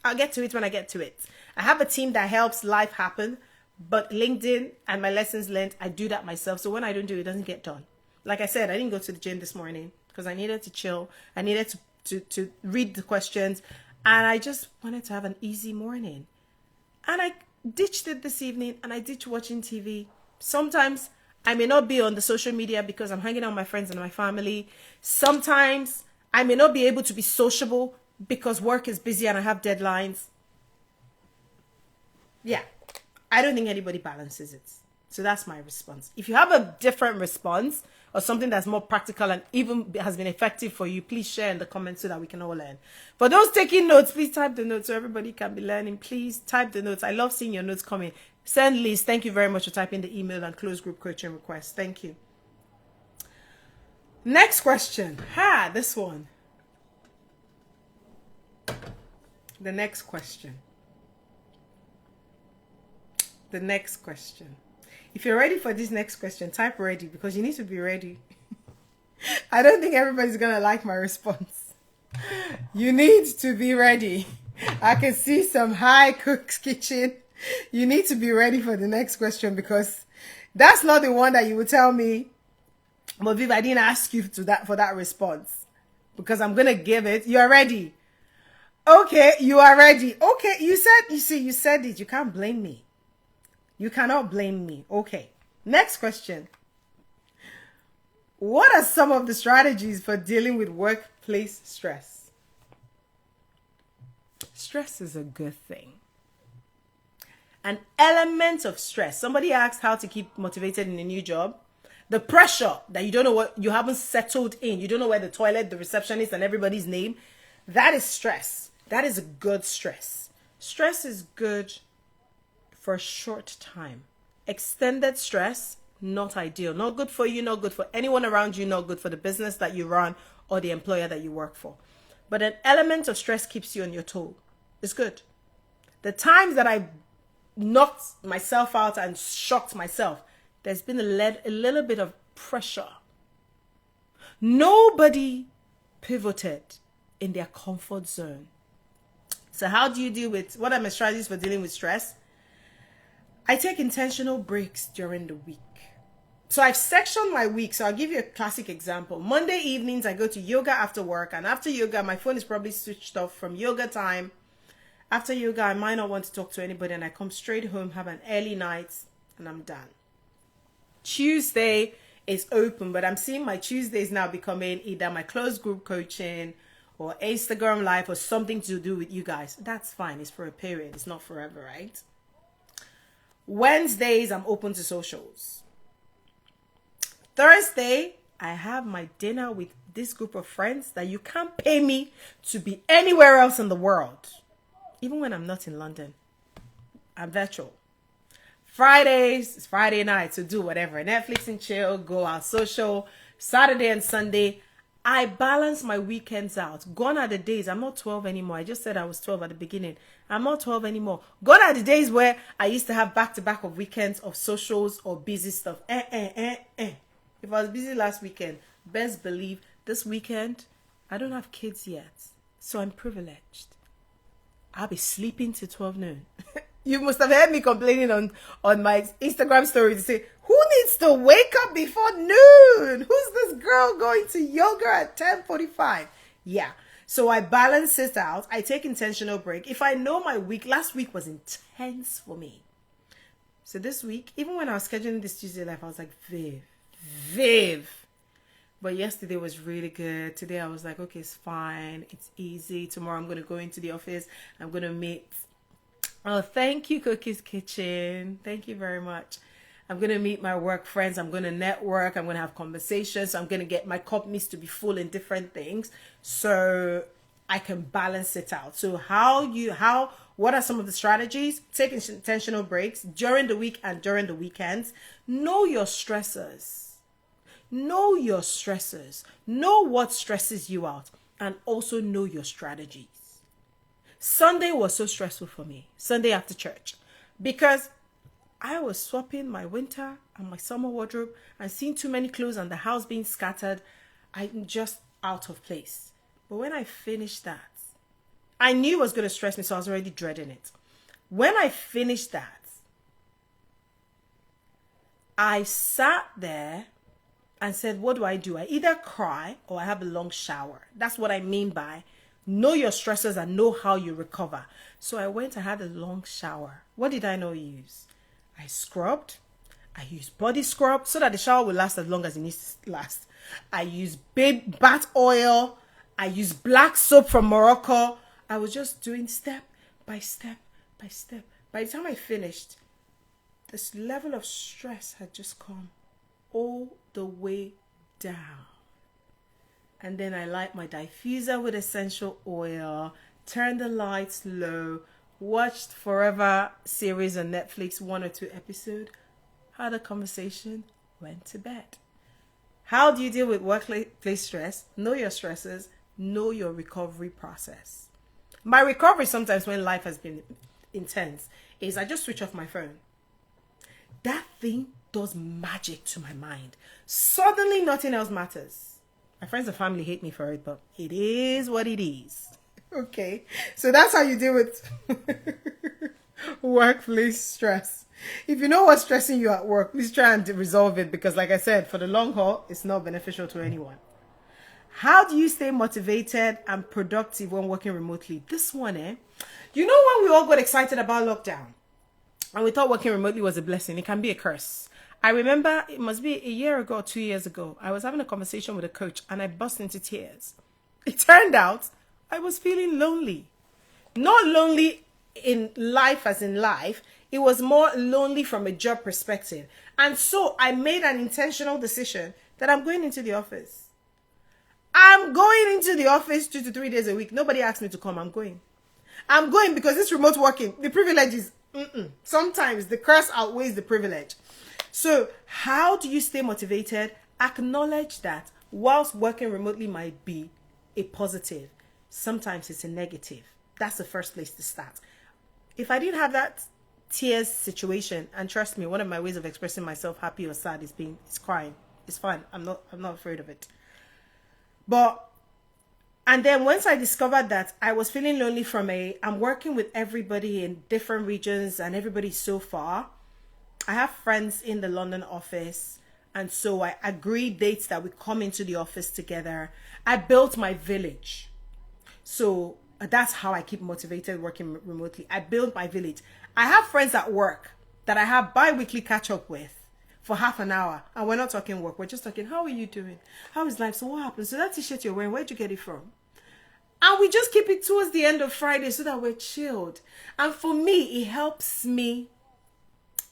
I'll get to it when I get to it. I have a team that helps life happen, but LinkedIn and my lessons learned, I do that myself. So when I don't do it, it doesn't get done. Like I said, I didn't go to the gym this morning because I needed to chill. I needed to read the questions, and I just wanted to have an easy morning. And I ditched it this evening, and I ditched watching TV. Sometimes I may not be on the social media because I'm hanging out with my friends and my family. Sometimes I may not be able to be sociable because work is busy and I have deadlines. Yeah, I don't think anybody balances it. So that's my response. If you have a different response or something that's more practical and even has been effective for you, please share in the comments so that we can all learn. For those taking notes, please type the notes so everybody can be learning. Please type the notes. I love seeing your notes coming. Send Liz, thank you very much for typing the email and closed group coaching request. Thank you. Next question. This one. The next question. If you're ready for this next question, type ready because you need to be ready. I don't think everybody's going to like my response. You need to be ready. I can see some high cook's kitchen. You need to be ready for the next question because that's not the one that you would tell me, but Viv, I didn't ask you for that response because I'm going to give it. You're ready. Okay, you are ready. Okay, you said it. You can't blame me. You cannot blame me. Okay, next question. What are some of the strategies for dealing with workplace stress? Stress is a good thing. An element of stress. Somebody asked how to keep motivated in a new job. The pressure that you don't know what you haven't settled in. You don't know where the toilet, the receptionist, and everybody's name. That is stress. That is a good stress. Stress is good for a short time. Extended stress, not ideal. Not good for you, not good for anyone around you, not good for the business that you run or the employer that you work for. But an element of stress keeps you on your toe. It's good. The times that I knocked myself out and shocked myself, there's been a little bit of pressure. Nobody pivoted in their comfort zone. So how do you deal with, what are my strategies for dealing with stress? I take intentional breaks during the week. So I've sectioned my week. So I'll give you a classic example. Monday evenings, I go to yoga after work. And after yoga, my phone is probably switched off from yoga time. After yoga, I might not want to talk to anybody. And I come straight home, have an early night, and I'm done. Tuesday is open, but I'm seeing my Tuesdays now becoming either my closed group coaching or Instagram live or something to do with you guys. That's fine. It's for a period. It's not forever, right? Wednesdays, I'm open to socials. Thursday, I have my dinner with this group of friends that you can't pay me to be anywhere else in the world. Even when I'm not in London. I'm virtual. Fridays, it's Friday night, so do whatever. Netflix and chill, go out social. Saturday and Sunday, I balance my weekends out. Gone are the days, I'm not 12 anymore. I just said I was 12 at the beginning. I'm not 12 anymore. Gone are the days where I used to have back-to-back of weekends of socials or busy stuff. If I was busy last weekend, best believe this weekend, I don't have kids yet. So I'm privileged. I'll be sleeping till 12 noon. You must have heard me complaining on my Instagram story to say, who needs to wake up before noon? Who's this girl going to yoga at 10:45? Yeah. So I balance it out. I take intentional break. If I know my week, last week was intense for me. So this week, even when I was scheduling this Tuesday live, I was like, Viv. But yesterday was really good. Today I was like, okay, it's fine. It's easy. Tomorrow I'm going to go into the office. I'm going to meet. Oh, thank you, Cookie's Kitchen. Thank you very much. I'm going to meet my work friends. I'm going to network. I'm going to have conversations. I'm going to get my cup needs to be full in different things so I can balance it out. So what are some of the strategies? Take intentional breaks during the week and during the weekends. Know your stressors. Know your stressors. Know what stresses you out. And also know your strategies. Sunday was so stressful for me. Sunday after church. Because I was swapping my winter and my summer wardrobe and seeing too many clothes and the house being scattered. I'm just out of place. But when I finished that, I knew it was going to stress me, so I was already dreading it. When I finished that, I sat there and said, what do? I either cry or I have a long shower. That's what I mean by know your stressors and know how you recover. So I went and had a long shower. What did I not use? I scrubbed. I used body scrub so that the shower will last as long as it needs to last. I used bath oil. I used black soap from Morocco. I was just doing step by step by step. By the time I finished, this level of stress had just come all the way down. And then I light my diffuser with essential oil, turned the lights low, watched Forever series on Netflix, 1 or 2 episodes, had a conversation, went to bed. How do you deal with workplace stress? Know your stresses, know your recovery process. My recovery sometimes when life has been intense is I just switch off my phone. That thing does magic to my mind. Suddenly nothing else matters. My friends and family hate me for it, but it is what it is. Okay, so that's how you deal with workplace stress. If you know what's stressing you at work, please try and resolve it because like I said, for the long haul, it's not beneficial to anyone. How do you stay motivated and productive when working remotely? This one, you know when we all got excited about lockdown and we thought working remotely was a blessing, it can be a curse. I remember it must be a year ago or 2 years ago, I was having a conversation with a coach and I burst into tears. It turned out I was feeling lonely. Not lonely in life as in life, it was more lonely from a job perspective. And so I made an intentional decision that I'm going into the office. I'm going into the office 2 to 3 days a week. Nobody asked me to come, I'm going. I'm going because it's remote working. The privilege is Sometimes the curse outweighs the privilege. So how do you stay motivated? Acknowledge that whilst working remotely might be a positive, sometimes it's a negative. That's the first place to start. If I didn't have that tears situation, and trust me, one of my ways of expressing myself happy or sad is crying. It's fine. I'm not afraid of it. And then once I discovered that I was feeling lonely I'm working with everybody in different regions and everybody's so far. I have friends in the London office, and so I agreed dates that we come into the office together. I built my village. So that's how I keep motivated working remotely. I built my village. I have friends at work that I have bi-weekly catch up with for half an hour, and we're not talking work. We're just talking, how are you doing? How is life? So what happened? So that t-shirt you're wearing, where'd you get it from? And we just keep it towards the end of Friday so that we're chilled. And for me, it helps me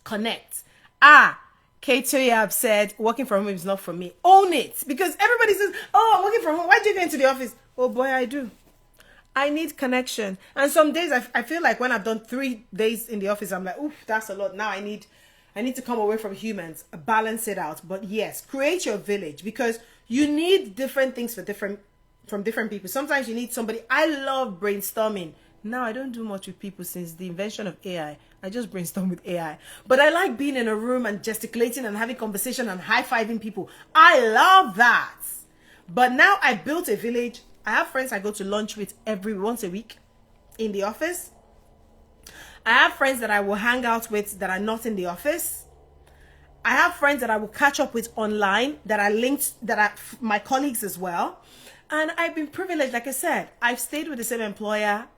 connect. Kato have said working from home is not for me. Own it. Because everybody says, oh, I'm working from home. Why do you go into the office? Oh boy, I do. I need connection. And some days I feel like when I've done 3 days in the office, I'm like, oof, that's a lot. Now I need to come away from humans, balance it out. But yes, create your village, because you need different things from different people. Sometimes you need somebody. I love brainstorming. Now I don't do much with people since the invention of AI. I just brainstorm with AI. But I like being in a room and gesticulating and having conversation and high-fiving people. I love that. But now I built a village. I have friends I go to lunch with once a week in the office. I have friends that I will hang out with that are not in the office. I have friends that I will catch up with online that are linked, that are my colleagues as well. And I've been privileged. Like I said, I've stayed with the same employer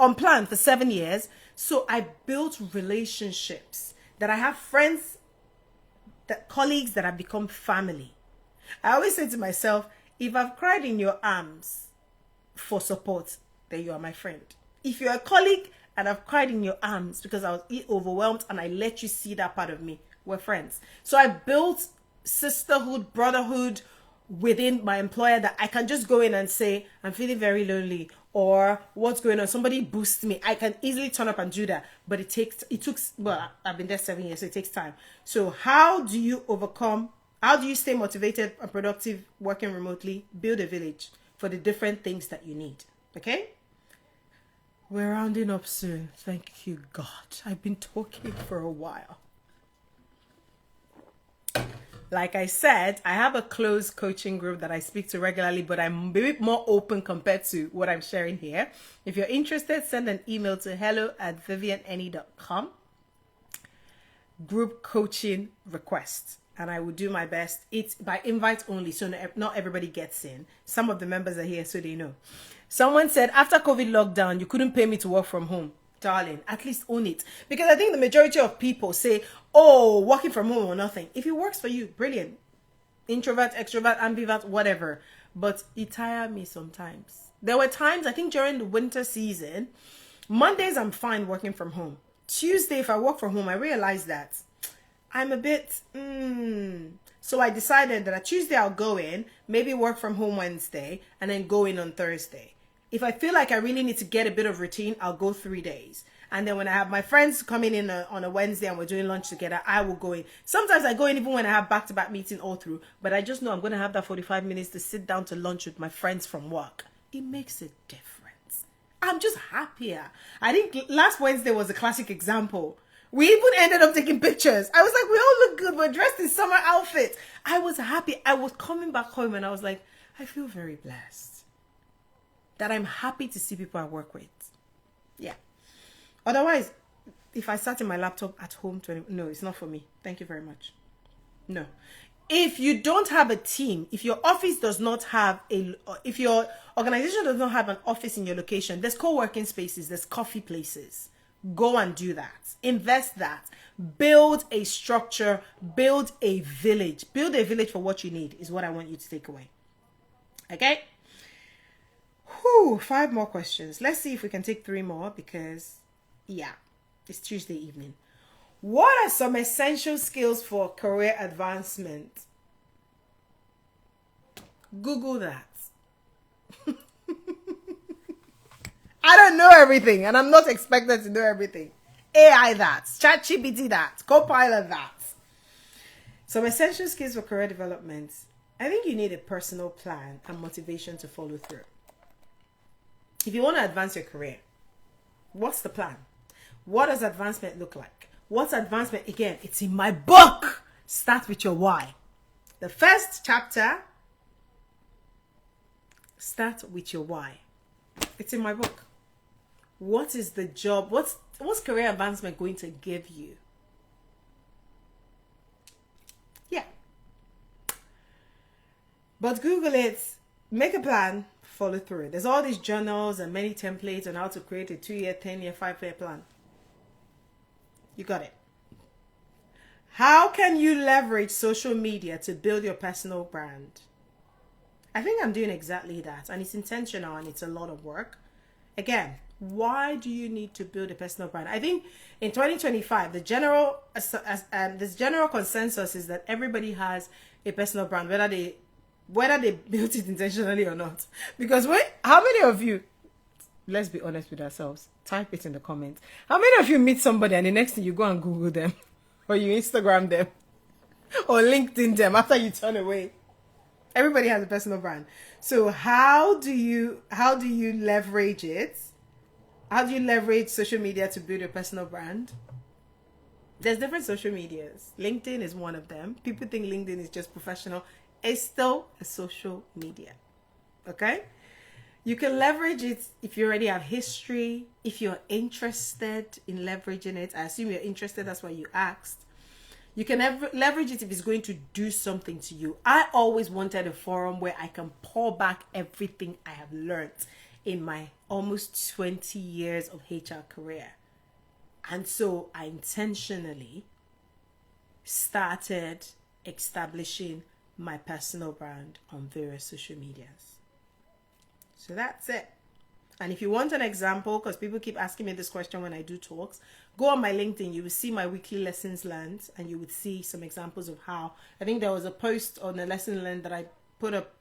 on plan for 7 years. So I built relationships that I have friends, colleagues that have become family. I always say to myself, if I've cried in your arms for support, then you are my friend. If you're a colleague and I've cried in your arms because I was overwhelmed and I let you see that part of me, we're friends. So I built sisterhood, brotherhood within my employer, that I can just go in and say, I'm feeling very lonely, or what's going on? Somebody boosts me. I can easily turn up and do that. But well, I've been there 7 years, so it takes time. So how do you stay motivated and productive working remotely? Build a village for the different things that you need. Okay? We're rounding up soon. Thank you, God. I've been talking for a while. Like I said, I have a closed coaching group that I speak to regularly, but I'm a bit more open compared to what I'm sharing here. If you're interested, send an email to hello@vivianany.com. Group coaching request. And I will do my best. It's by invite only, so not everybody gets in. Some of the members are here, so they know. Someone said, after COVID lockdown, you couldn't pay me to work from home. Darling, at least own it. Because I think the majority of people say, oh, working from home or nothing. If it works for you, brilliant. Introvert, extrovert, ambivert, whatever. But it tires me sometimes. There were times, I think during the winter season, Mondays I'm fine working from home. Tuesday, if I work from home, I realize that I'm a bit, So I decided that on Tuesday I'll go in, maybe work from home Wednesday, and then go in on Thursday. If I feel like I really need to get a bit of routine, I'll go 3 days. And then when I have my friends coming in on a Wednesday and we're doing lunch together, I will go in. Sometimes I go in even when I have back-to-back meeting all through, but I just know I'm going to have that 45 minutes to sit down to lunch with my friends from work. It makes a difference. I'm just happier. I think last Wednesday was a classic example. We even ended up taking pictures. I was like, we all look good. We're dressed in summer outfits. I was happy. I was coming back home and I was like, I feel very blessed that I'm happy to see people I work with. Yeah. Otherwise, if I sat in my laptop at home, no, it's not for me. Thank you very much. No. If you don't have a team, if your office does not have if your organization does not have an office in your location, there's co-working spaces, there's coffee places. Go and do that. Invest that. Build a structure. Build a village. Build a village for what you need is what I want you to take away. Okay? 5 more questions. Let's see if we can take 3 more because, yeah, it's Tuesday evening. What are some essential skills for career advancement? Google that. I don't know everything and I'm not expected to know everything. AI that, ChatGPT that, Copilot that. Some essential skills for career development. I think you need a personal plan and motivation to follow through. If you want to advance your career, what's the plan? What does advancement look like? What's advancement? Again, it's in my book. Start with your why. The first chapter, start with your why. It's in my book. What is the job? What's career advancement going to give you? Yeah. But Google it, make a plan, follow through. There's all these journals and many templates on how to create a 2-year, 10-year, 5-year plan. You got it. How can you leverage social media to build your personal brand? I think I'm doing exactly that, and it's intentional and it's a lot of work. Again, why do you need to build a personal brand? I think in 2025, this general consensus is that everybody has a personal brand, whether they built it intentionally or not. Because how many of you, let's be honest with ourselves, type it in the comments. How many of you meet somebody and the next thing you go and Google them, or you Instagram them, or LinkedIn them after you turn away? Everybody has a personal brand. So how do you leverage it? How do you leverage social media to build your personal brand? There's different social medias. LinkedIn is one of them. People think LinkedIn is just professional. It's still a social media. Okay? You can leverage it if you already have history, if you're interested in leveraging it. I assume you're interested, that's why you asked. You can leverage it if it's going to do something to you. I always wanted a forum where I can pour back everything I have learned in my almost 20 years of HR career. And so I intentionally started establishing my personal brand on various social medias. So that's it. And if you want an example, because people keep asking me this question when I do talks, go on my LinkedIn. You will see my weekly lessons learned, and you would see some examples of how. I think there was a post on the lesson learned that I put up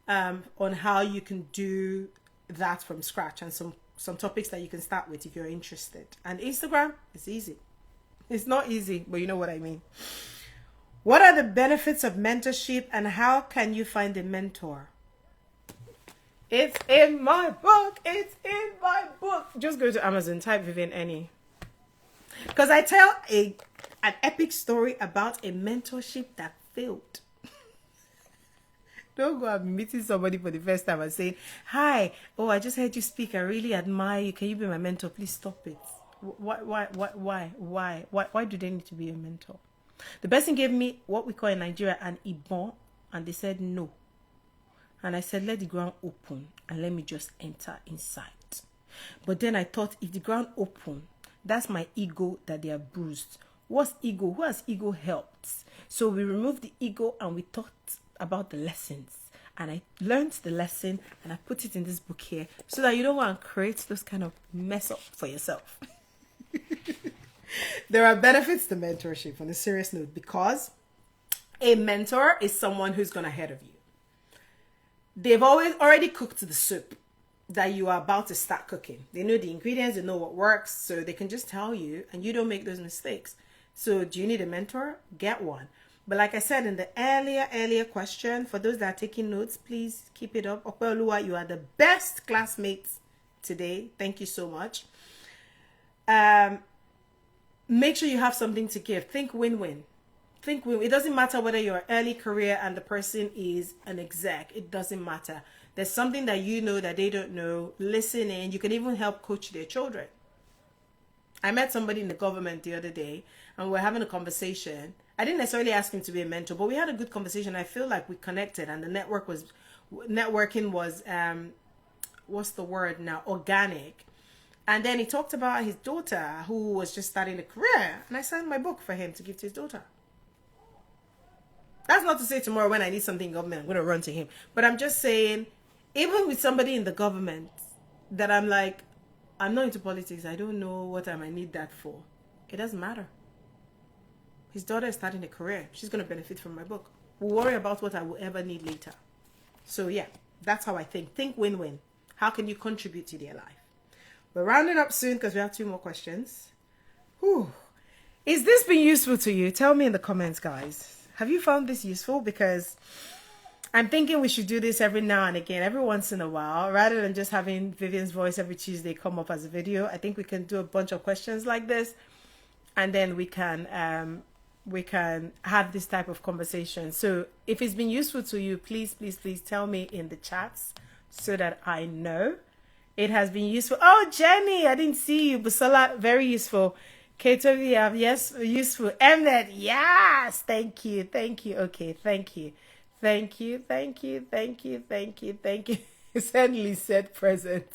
on how you can do that from scratch, and some topics that you can start with if you're interested. And Instagram, it's easy. It's not easy, but you know what I mean. What are the benefits of mentorship, and how can you find a mentor? It's in my book. It's in my book. Just go to Amazon, type Vivian Any. Because I tell an epic story about a mentorship that failed. Don't go and meeting somebody for the first time and saying, "Hi, I just heard you speak. I really admire you. Can you be my mentor?" Please stop it. Why do they need to be a mentor? The person gave me what we call in Nigeria an ibon, and they said no. And I said, let the ground open and let me just enter inside. But then I thought, if the ground open, that's my ego that they are bruised. What's ego? Who has ego helped? So we removed the ego and we thought about the lessons. And I learned the lesson and I put it in this book here so that you don't want to create those kind of mess up for yourself. There are benefits to mentorship on a serious note, because a mentor is someone who's gone ahead of you. They've already cooked the soup that you are about to start cooking. They know the ingredients, they know what works, so they can just tell you and you don't make those mistakes. So do you need a mentor? Get one. But like I said in the earlier question, for those that are taking notes, please keep it up. Opeoluwa, you are the best classmates today. Thank you so much. Make sure you have something to give. Think win-win. It doesn't matter whether you're early career and the person is an exec. It doesn't matter. There's something that you know that they don't know. Listen in. You can even help coach their children. I met somebody in the government the other day and we're having a conversation. I didn't necessarily ask him to be a mentor, but we had a good conversation. I feel like we connected, and the networking was what's the word now? Organic. And then he talked about his daughter who was just starting a career, and I signed my book for him to give to his daughter. That's not to say tomorrow when I need something in government, I'm going to run to him. But I'm just saying, even with somebody in the government that I'm like, I'm not into politics, I don't know what I might need that for. It doesn't matter. His daughter is starting a career. She's going to benefit from my book. We'll worry about what I will ever need later. So yeah, that's how I think. Think win-win. How can you contribute to their life? We're rounding up soon because we have 2 more questions. Whew. Is this been useful to you? Tell me in the comments, guys. Have you found this useful? Because I'm thinking we should do this every now and again, every once in a while, rather than just having Vivian's voice every Tuesday come up as a video. I think we can do a bunch of questions like this, and then we can have this type of conversation. So if it's been useful to you, please tell me in the chats so that I know it has been useful. Oh, Jenny, I didn't see you. Busola, very useful. Katovia, yes, useful. Mnet, yes, thank you. Okay, thank you. Certainly said present.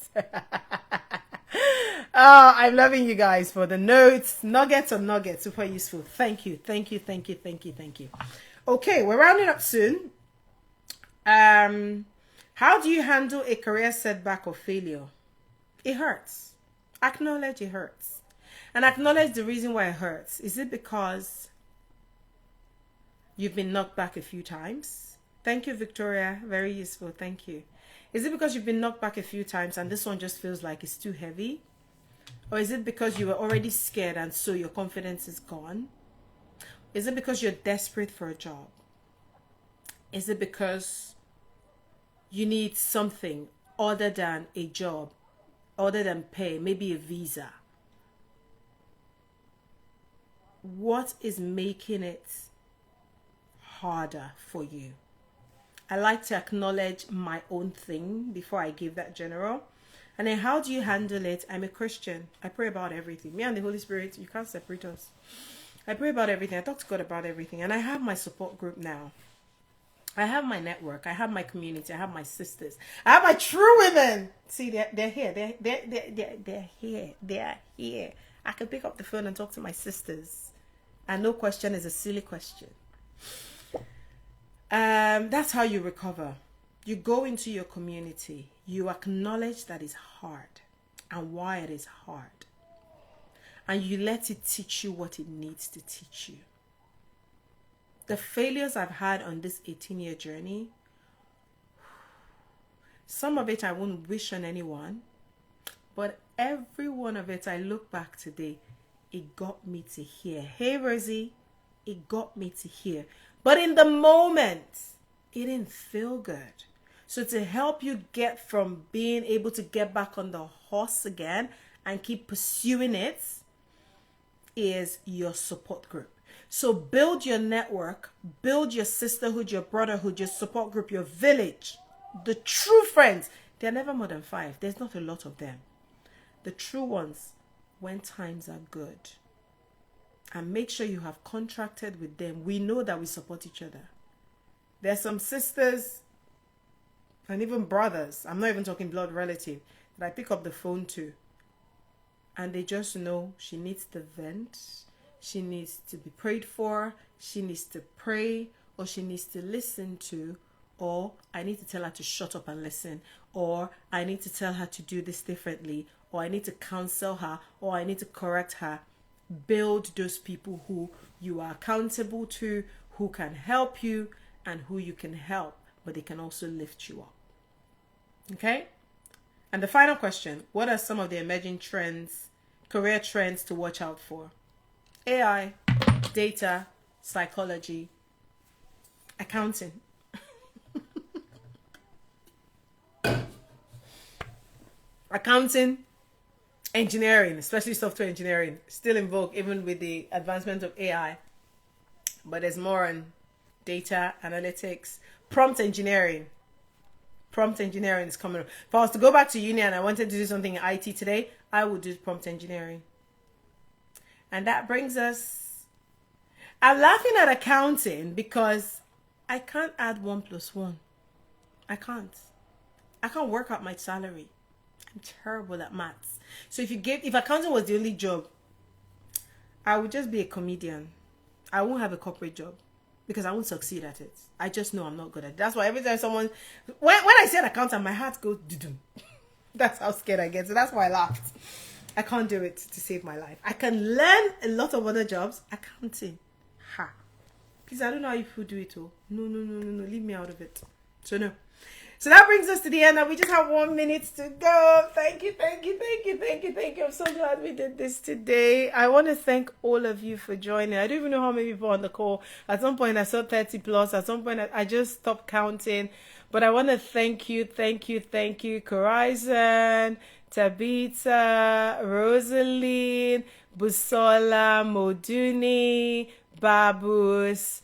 Oh, I'm loving you guys for the notes. Nuggets on nuggets, super useful. Thank you. Okay, we're rounding up soon. How do you handle a career setback or failure? It hurts. Acknowledge it hurts. And acknowledge the reason why it hurts. Is it because you've been knocked back a few times? Thank you, Victoria. Very useful. Thank you. Is it because you've been knocked back a few times and this one just feels like it's too heavy? Or is it because you were already scared and so your confidence is gone? Is it because you're desperate for a job? Is it because you need something other than a job, other than pay, maybe a visa? What is making it harder for you? I like to acknowledge my own thing before I give that general. And then how do you handle it? I'm a Christian. I pray about everything. Me and the Holy Spirit, you can't separate us. I pray about everything. I talk to God about everything. And I have my support group now. I have my network. I have my community. I have my sisters. I have my true women. See, they're here. They're here. They are here. I can pick up the phone and talk to my sisters. And no question is a silly question. That's how you recover. You go into your community. You acknowledge that it's hard and why it is hard. And you let it teach you what it needs to teach you. The failures I've had on this 18-year journey, some of it I wouldn't wish on anyone, but every one of it I look back today, it got me to here. Hey, Rosie, it got me to here. But in the moment, it didn't feel good. So to help you get from being able to get back on the horse again and keep pursuing it is your support group. So build your network, build your sisterhood, your brotherhood, your support group, your village. The true friends, they're never more than 5. There's not a lot of them. The true ones, when times are good. And make sure you have contracted with them. We know that we support each other. There's some sisters and even brothers, I'm not even talking blood relative, that I pick up the phone to. And they just know she needs to vent. She needs to be prayed for. She needs to pray. Or she needs to listen to. Or I need to tell her to shut up and listen. Or I need to tell her to do this differently. Or I need to counsel her. Or I need to correct her. Build those people who you are accountable to, who can help you, and who you can help, but they can also lift you up. Okay? And the final question, what are some of the emerging trends, career trends to watch out for? AI, data, psychology, accounting. Accounting, engineering, especially software engineering, still in vogue even with the advancement of AI. But there's more on data analytics, prompt engineering. Prompt engineering is coming up. If I was to go back to uni and I wanted to do something in IT today, I would do prompt engineering. And that brings us... I'm laughing at accounting because I can't add 1 + 1. I can't work out my salary. I'm terrible at maths. So if accounting was the only job, I would just be a comedian. I won't have a corporate job because I won't succeed at it. I just know I'm not good at it. That's why every time when I said accountant, my heart goes doo-doo. That's how scared I get. So that's why I laughed. I can't do it to save my life. I can learn a lot of other jobs. Accounting. Please, I don't know how you people do it all. No. Leave me out of it. So no. So that brings us to the end, and we just have 1 minute to go. Thank you, thank you, thank you, thank you, thank you. I'm so glad we did this today. I want to thank all of you for joining. I don't even know how many people on the call. At some point, I saw 30 plus. At some point, I just stopped counting. But I want to thank you, Corizon, Tabitha, Rosaline, Busola, Moduni, Babus,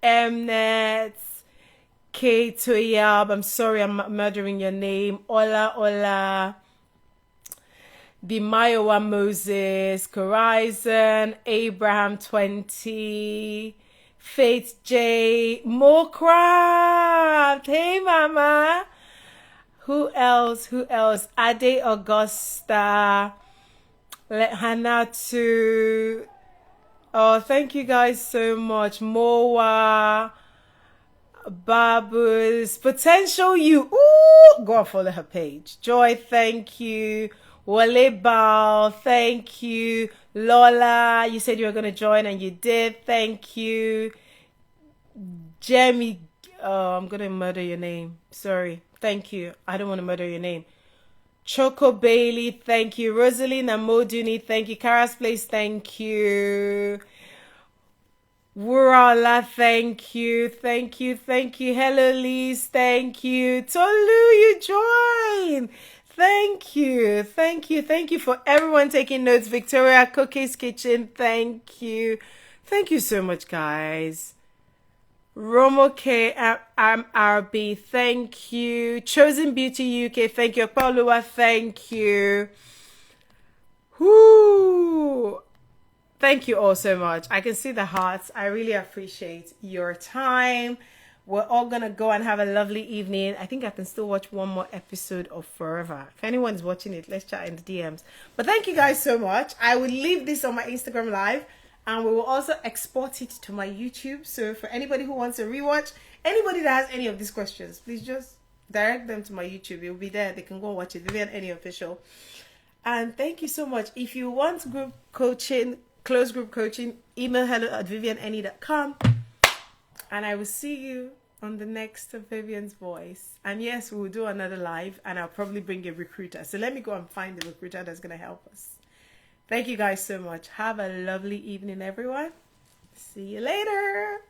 Mnet, K Toyab, I'm sorry I'm murdering your name, Ola, Bimayowa Moses, Corizon, Abraham 20, Faith J, Mocraft, hey mama, who else, Ade Augusta, Hannah too, oh thank you guys so much, Moa, Babus, Potential You, ooh, go and follow her page. Joy, thank you. Wale Bal, thank you. Lola, you said you were going to join and you did, thank you. Jamie, oh, I'm going to murder your name. Sorry, thank you. I don't want to murder your name. Choco Bailey, thank you. Rosalina Moduni, thank you. Kara's Place, thank you. Wurala, thank you. Hello, Lise, thank you. Tolu, you joined. Thank you for everyone taking notes. Victoria Cookie's Kitchen, thank you. Thank you so much, guys. Romo K, RB, thank you. Chosen Beauty UK, thank you. Paulua, thank you. Whoo! Thank you all so much. I can see the hearts. I really appreciate your time. We're all going to go and have a lovely evening. I think I can still watch one more episode of Forever. If anyone's watching it, let's chat in the DMs. But thank you guys so much. I will leave this on my Instagram Live, and we will also export it to my YouTube. So for anybody who wants to rewatch, anybody that has any of these questions, please just direct them to my YouTube. It will be there. They can go watch it. Vivian Any Official. And thank you so much. If you want group coaching, closed group coaching, email hello@vivianany.com, and I will see you on the next of Vivian's Voice. And yes, we will do another live, and I'll probably bring a recruiter. So let me go and find the recruiter that's going to help us. Thank you guys so much. Have a lovely evening, everyone. See you later.